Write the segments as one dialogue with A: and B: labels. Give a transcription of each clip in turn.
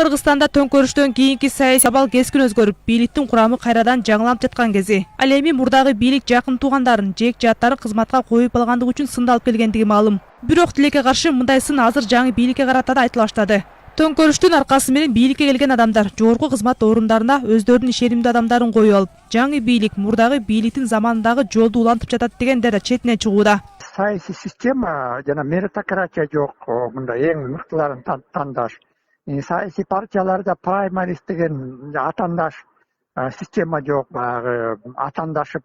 A: Кыргызстанда төңкөрүштөн кийинки саясий абал кескин өзгөрүп, бийликтин курамы кайрадан жаңыланып жаткан кези. Ал эми мурдагы бийлик жакын туугандарын, жек жааттарын кызматка коюп алгандыгы үчүн сындалып келгендиги маалым. Бирок тилекке каршы мындай сын азыр жаңы бийликке карата да айтыла баштады. Төңкөрүштүн аркасы менен бийликке келген адамдар жогорку кызмат орундарына өздөрүнүн ишенимдүү адамдарын коюп алып, жаңы бийлик мурдагы бийликтин заманындагы жолду улантып жатат дегендер четинен чыгууда.
B: Саясий система жана меритократия жок, мындай эң мыктыларын тандаш. Саясий партияларда праймариз деген атандаш система жок, баягы атандашып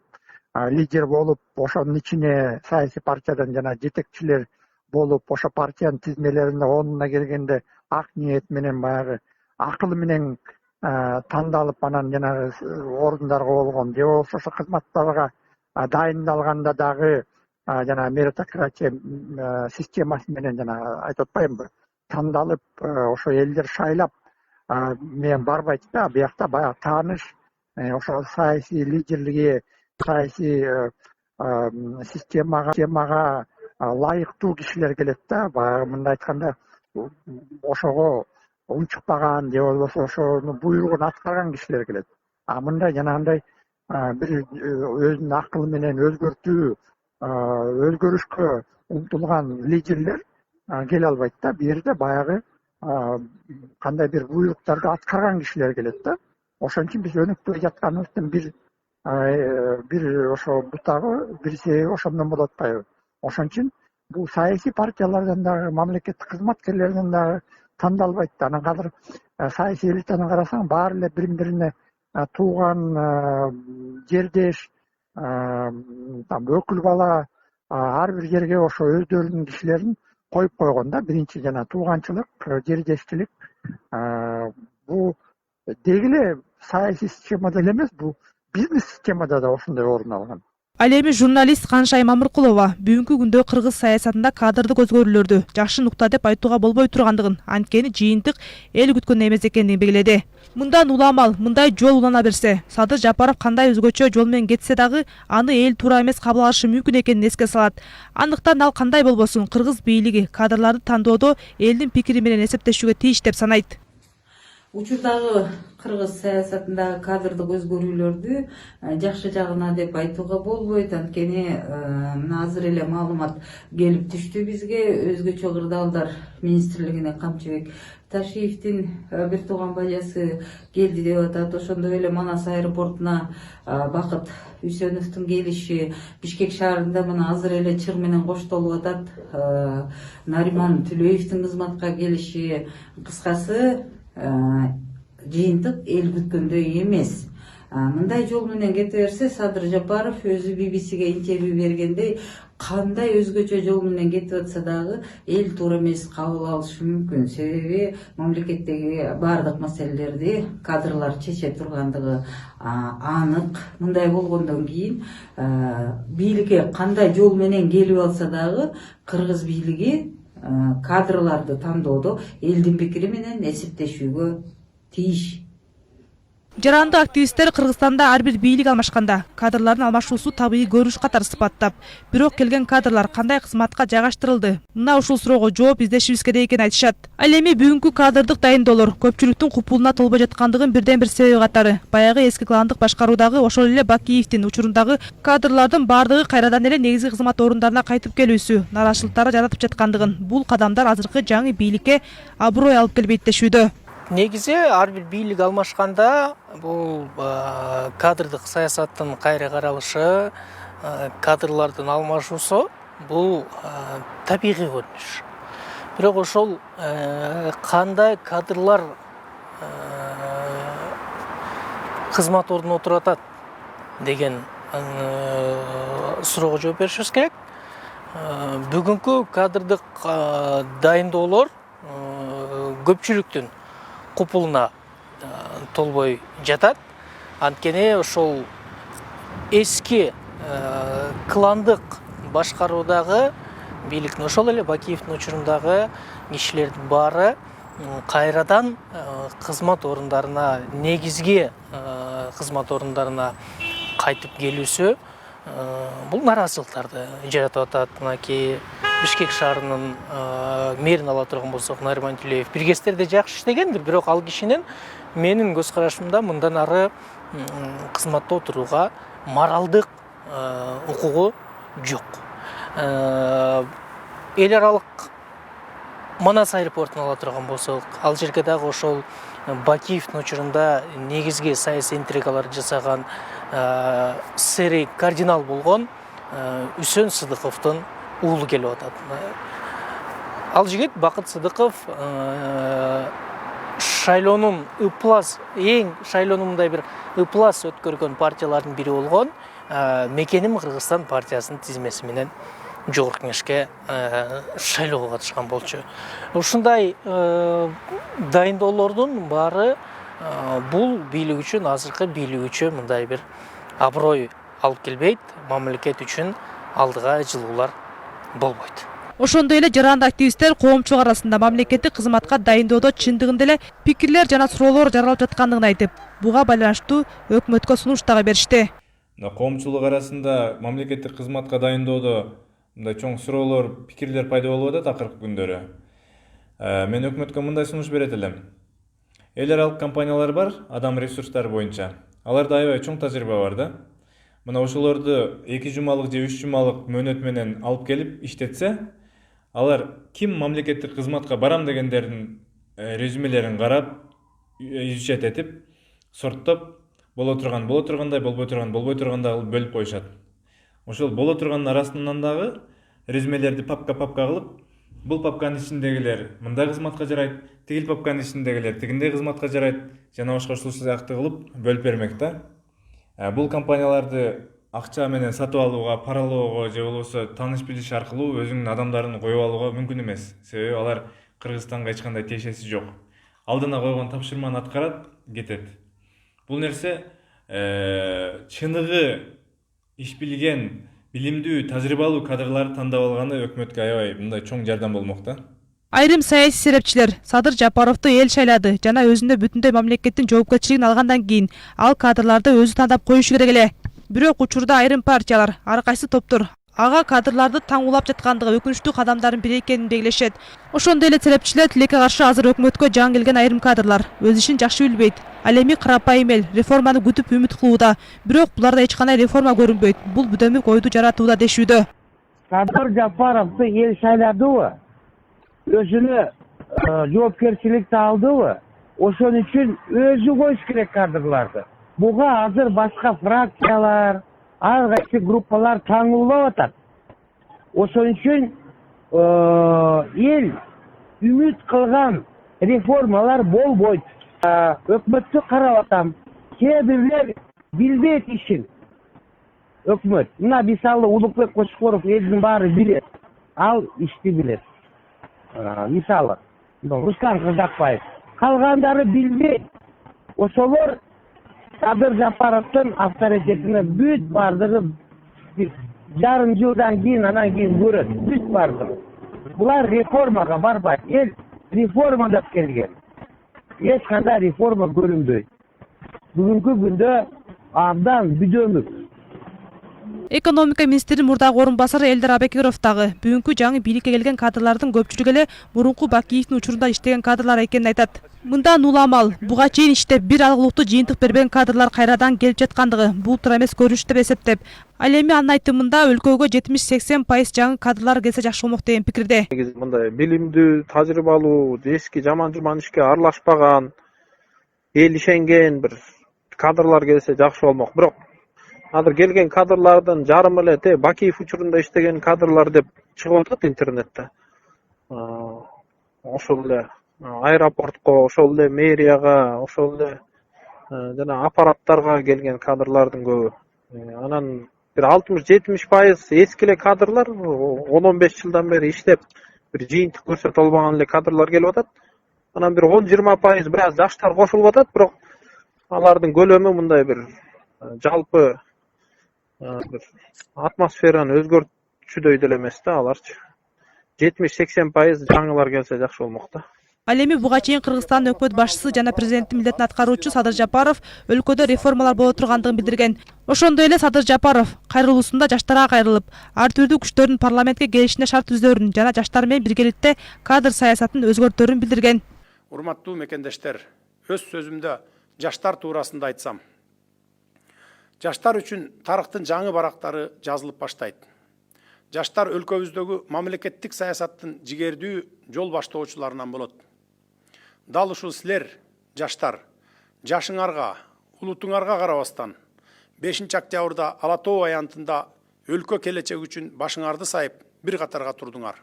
B: лидер болуп, ошонун ичине саясий партиядан жана жетекчилер болуп, ошо партиянын тизмелеринде онуна келгенде ак ниет менен баягы акыл менен тандалып, анан жанагы орундарга болгон же болбосо ошо кызматтарга дайындалганда дагы жана меритократия системасы менен жана айтып атпаймынбы, тандалып, ошо элдер шайлап менен барбайт да. Биякта баягы тааныш, ошо саясий лидерлиги, саясий системага лайыктуу кишилер келет да. Баягы мындай айтканда, ошого унчукпаган же болбосо ошонун буйругун аткарган кишилер келет. Мындай жанагындай бир өзүнүн акылы менен өзгөртүү, өзгөрүшкө умтулган лидерлер келе албайт да. Бул жерде баягы кандай бир буйруктарды аткарган кишилер келет да. Ошон үчүн биз өнүктүрүп жатканыбыздын бир ошо бутагы, бир себеби ошондон болуп атпайбы. Ошон үчүн бул саясий партиялардан дагы, мамлекеттик кызматкерлерден дагы тандалбайт да. Анан азыр саясий элитаны карасаң, баары эле бири-бирине тууган, жердеш, өкүл бала, ар бир жерге ошо өздөрүнүн кишилерин коюп койгон да. Биринчи жана тууганчылык, жердештилик. Бул деги эле саясий системада эле эмес, бул бизнес системада да ошондой орун алган.
A: Ал эми журналист Каншай Мамыркулова бүгүнкү күндө кыргыз саясатында кадрдык өзгөрүүлөрдү жакшы нукта деп айтууга болбой тургандыгын, анткени жыйынтык эл күткөн эмес экенин белгиледи. Мындан уламал, мындай жол улана берсе, Садыр Жапаров кандай өзгөчө жол менен кетсе дагы аны эл туура эмес кабыл алышы мүмкүн экенин эске салат. Андыктан ал кандай болбосун, кыргыз бийлиги кадрларды тандоодо элдин пикири менен эсептешүүгө тийиш деп санайт.
C: Учурдагы кыргыз саясатындагы кадрдык өзгөрүүлөрдү жакшы жагына деп айтууга болбойт, анткени азыр эле маалымат келип түштү бизге. Өзгөчө кырдаалдар министрлигине Камчыбек Ташиевдин бир тууган бажасы келди деп атат. Ошондой эле Манас аэропортуна Бакыт Үсөновдун келиши, Бишкек шаарында мына азыр эле чыр менен коштолуп атат. Нариман Түлөевдин кызматка келиши, кыскасы жыйынтык эл күткөндөй эмес. Мындай жол менен кете берсе, Садыр Жапаров өзү BBC'ге интервью бергендей, кандай өзгөчө жол менен кетип атса дагы эл туура эмес кабыл алышы мүмкүн. Себеби мамлекеттеги баардык маселелерди кадрлар чече тургандыгы анык. Мындай болгондон кийин бийликке кандай жол менен келип алса дагы кыргыз бийлиги кадрларды тандоодо элдин пикири менен эсептешүүгө тийиш.
A: Жаранды активисттер Кыргызстанда ар бир бийлик алмашканда кадрлардын алмашуусу табигый көрүнүш катары сыпаттап, бирок келген кадрлар кандай кызматка жайгаштырылды? Мына ушул суроого жооп издешибиз керек экенин айтышат. Ал эми бүгүнкү кадрдык дайындоолор көпчүлүктүн купулуна толбой жаткандыгын бирден бир себеби катары баягы эски кландык башкаруудагы ошол эле Бакиевдин учурундагы кадрлардын баардыгы кайрадан эле негизги кызмат орундарына кайтып келүүсү нараачылыктарды жаратып жаткандыгын, бул кадамдар азыркы жаңы бийликке аброй алып келбейт дешүүдө.
D: Негизи ар бир бийлик алмашканда бул кадрдык саясаттын кайра каралышы, кадрлардын алмашуусу бул табигый көрүнүш. Бирок ошол кандай кадрлар кызмат ордуна отуруп атат деген суроого жооп беришибиз керек. Бүгүнкү кадрдык дайындоолор көпчүлүктүн купулуна толбой жатат. Анткени ошол эски кландык башкаруудагы бийликтин, ошол эле Бакиевдин учурундагы кишилердин баары кайрадан кызмат орундарына, негизги кызмат орундарына кайтып келүүсү бул нараачылыктарды жаратып атат. Мынакей Бишкек шаарынын мэрин ала турган болсок, Нариман Тилеев биргестерде жакшы иштегендир, бирок ал кишинин менин көз карашымда мындан ары кызматта отурууга моралдык укугу жок. Эл аралык Манас аэропортун ала турган болсок, ал жерге дагы ошол Бакиевдин учурунда негизги саясий интригалар жасаган сэрий кардинал болгон Үсөн Сыдыковдун уулу келип атат. Ал жигит Бакыт Сыдыков шайлоонун эң шайлоонундай бир ыплас өткөргөн партиялардын бири болгон Мекеним Кыргызстан партиясынын тизмеси менен жогорку кеңешке шайлоого катышкан болчу. Ушундай дайындоолордун баары бул бийлик үчүн, азыркы бийлик үчүн мындай бир аброй алып келбейт, мамлекет үчүн алдыга жылуулар болбойт.
A: Ошондой эле жаранды активисттер коомчулук арасында мамлекеттик кызматка дайындоодо чындыгында эле пикирлер жана суроолор жаралып жаткандыгын айтып, буга байланыштуу өкмөткө сунуш дагы беришти.
E: Коомчулук арасында мамлекеттик кызматка дайындоодо мындай чоң суроолор, пикирлер пайда болуп атат акыркы күндөрү. Мен өкмөткө мындай сунуш берет элем. Эл аралык компаниялар бар, адам ресурстары боюнча. Аларда аябай чоң тажрыйба бар да. Мына ошолорду 2 жумалык же 3 жумалык мөөнөт менен алып келип иштетсе, алар ким мамлекеттик кызматка барам дегендердин резюмелерин карап, изучат этип, сорттоп, боло тургандай, болбой тургандай кылып бөлүп коюшат. Ошол боло тургандын арасынан дагы резюмелерди папка кылып, бул папканын ичиндегилер мындай кызматка жарайт, тигил папканын ичиндегилер тигиндей кызматка жарайт, жана башка ушул сыяктуу кылып бөлүп бермек да. Бул компанияларды акча менен сатып алууга, паралоого же болбосо тааныш билиш аркылуу өзүнүн адамдарын коюп алууга мүмкүн эмес. Себеби алар Кыргызстанга эч кандай тиешеси жок. Алдына койгон тапшырманы аткарат, кетет. Бул нерсе чыныгы иш билген, билимдүү, тажрыйбалуу кадрларды тандап алганы өкмөткө аябай мындай чоң жардам болмок да.
A: Айрым саясий серепчилер Садыр Жапаровду эл шайлады жана өзүндө бүтүндөй мамлекеттин жоопкерчилигин алгандан кийин ал кадрларды өзү тандап коюшу керек эле. Бирок учурда айрым партиялар, ар кайсы топтор ага кадрларды таң улап жаткандыгы өкүнүчтүү кадамдардын бири экенин белгилешет. Ошондой эле серепчилер тилекке каршы азыр өкмөткө жаңы келген айрым кадрлар өз ишин жакшы билбейт. Ал эми карапайым эл реформаны күтүп үмүт кылууда, бирок буларда эч кандай реформа көрүнбөйт. Бул бүдөмүк ойду жаратууда дешүүдө.
F: Садыр Жапаровду эл шайладыбы? Өзүнө жоопкерчиликти алдыбы? Ошон үчүн өзү коюш керек кадрларды. Буга азыр башка фракциялар, ар кайсы группалар таңуулап атат. Ошон үчүн эл үмүт кылган реформалар болбойт. Өкмөттү карап атам. Кээ бирлер билбейт ишин. Өкмөт. Мына мисалы Улукбек Кочкоров элдин баары билет. Ал ишти билет. Мисалы Руслан Кыздакбаев. Калгандары билбейт. Ошолор Садыр Жапаровдун авторитетине бүт бардыгы жарым жылдан кийин анан кийин көрөт. Бүт бардыгы. Булар реформага барбайт. Эл реформа деп келген. Эч кандай реформа көрүнбөйт. Бүгүнкү күндө абдан бүдөмүк.
A: Экономика министринин мурдагы орун басары Элдар Абекиров дагы бүгүнкү жаңы бийликке келген кадрлардын көпчүлүгү эле мурунку Бакиевдин учурунда иштеген кадрлар экенин айтат. Мындан уламал буга чейин иштеп бир алгылыктуу жыйынтык бербеген кадрлар кайрадан келип жаткандыгы бул туура эмес көрүнүш деп эсептеп, ал эми анын айтымында өлкөгө 70-80% жаңы кадрлар келсе жакшы болмок деген пикирде.
G: Мындай билимдүү, тажрыйбалуу, эски жаман ишке аралашпаган, эл ишенген бир кадрлар келсе жакшы болмок. Бирок азыр келген кадрлардын жарымы эле Бакиев учурунда иштеген кадрлар деп чыгып атат интернетте. Ошол эле аэропортко, ошол эле мэрияга, ошол эле жана аппараттарга келген кадрлардын көбү. Анан бир 60-70% эски эле кадрлар 10-15 жылдан бери иштеп бир жыйынтык көрсөтө албаган эле кадрлар келип атат. Анан бир 10-20% бир аз жаштар кошулуп атат, бирок алардын көлөмү мындай бир жалпы бир атмосфераны өзгөртчүдөй деле эмес да аларчы. 70-80% жаңылар келсе жакшы болмок да.
A: Ал эми буга чейин Кыргызстандын өкмөт башчысы жана президенттин милдетин аткаруучу Садыр Жапаров өлкөдө реформалар боло тургандыгын билдирген. Ошондой эле Садыр Жапаров кайрылуусунда жаштарга кайрылып, ар түрдүү күчтөрдүн парламентке келишине шарт түзөрүн жана жаштар менен биргеликте кадр саясатын өзгөртөрүн билдирген.
H: Урматтуу мекендештер, өз сөзүмдө жаштар туурасында айтсам. Жаштар үчүн тарыхтын жаңы барактары жазылып баштайт. Жаштар өлкөбүздөгү мамлекеттик саясаттын жигердүү жол баштоочуларынан болот. Дал ушул силер, жаштар, жашыңарга, улутуңарга карабастан, 5-октябрда Ала Тоо аянтында өлкө келечеги үчүн башыңарды сайып бир катарга турдуңар.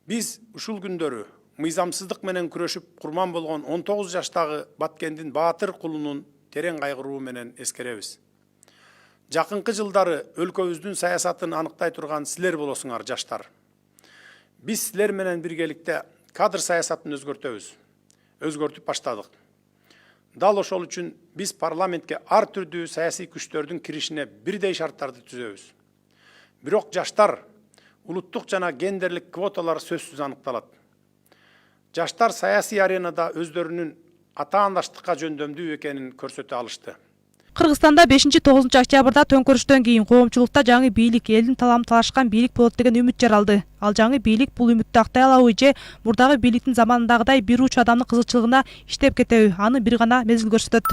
H: Биз ушул күндөрү мыйзамсыздык менен күрөшүп курман болгон 19 жаштагы Баткендин Баатыр кулунун терең кайгыруу менен эскеребиз. Жакынкы жылдары өлкөбүздүн саясатын аныктай турган силер болосуңар, жаштар. Биз силер менен биргеликте кадр саясатын өзгөртүп баштадык. Дал ошол үчүн биз парламентке ар түрдүү саясий күчтөрдүн киришине бирдей шарттарды түзөбүз. Бирок жаштар, улуттук жана гендерлик квоталар сөзсүз аныкталат. Жаштар саясий аренада өздөрүнүн атаандаштыкка жөндөмдүү экенин көрсөтө алышты.
A: Кыргызстанда 5-9 октябрда төңкөрүштөн кийин коомчулукта жаңы бийлик, элдин талабын талашкан бийлик болот деген үмүт жаралды. Ал жаңы бийлик бул үмүттү актай алабы же мурдагы бийликтин заманындагыдай бир уч адамдын кызыкчылыгына иштеп кетеби, аны бир гана мезгил көрсөтөт.